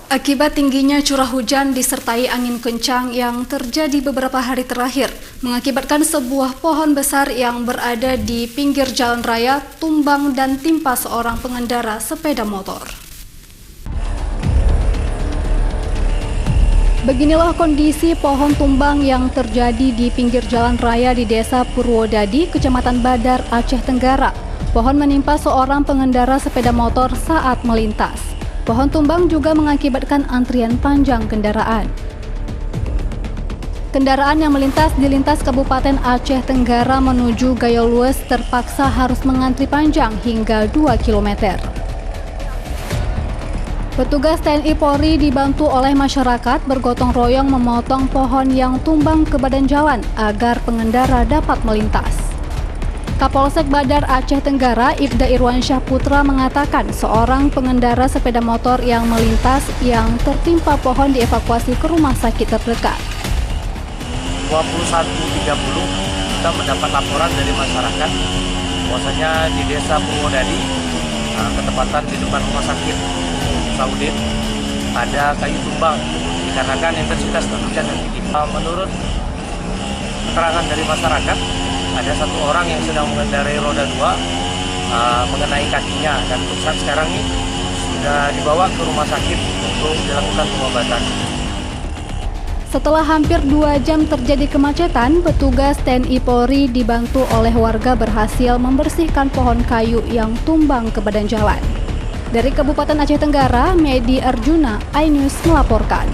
Akibat tingginya curah hujan disertai angin kencang yang terjadi beberapa hari terakhir, mengakibatkan sebuah pohon besar yang berada di pinggir jalan raya tumbang dan timpa seorang pengendara sepeda motor. Beginilah kondisi pohon tumbang yang terjadi di pinggir jalan raya di Desa Purwodadi, Kecamatan Badar, Aceh Tenggara. Pohon menimpa seorang pengendara sepeda motor saat melintas. Pohon tumbang juga mengakibatkan antrian panjang kendaraan. Kendaraan yang melintas di lintas Kabupaten Aceh Tenggara menuju Gayo-Lues terpaksa harus mengantri panjang hingga 2 km. Petugas TNI Polri dibantu oleh masyarakat bergotong royong memotong pohon yang tumbang ke badan jalan agar pengendara dapat melintas. Kapolsek Badar Aceh Tenggara, Ibda Irwansyah Putra mengatakan seorang pengendara sepeda motor yang melintas yang tertimpa pohon dievakuasi ke rumah sakit terdekat. 21.30 kita mendapat laporan dari masyarakat bahwasanya di Desa Purwodadi, ketepatan di depan rumah sakit Saudin, ada kayu tumbang dikarenakan intensitas hujan yang tinggi. Menurut keterangan dari masyarakat, ada satu orang yang sedang mengendarai roda 2 mengenai kakinya, dan untuk saat sekarang ini sudah dibawa ke rumah sakit untuk dilakukan pengobatan. Setelah hampir 2 jam terjadi kemacetan, petugas TNI Polri dibantu oleh warga berhasil membersihkan pohon kayu yang tumbang ke badan jalan. Dari Kabupaten Aceh Tenggara, Medi Arjuna, iNews melaporkan.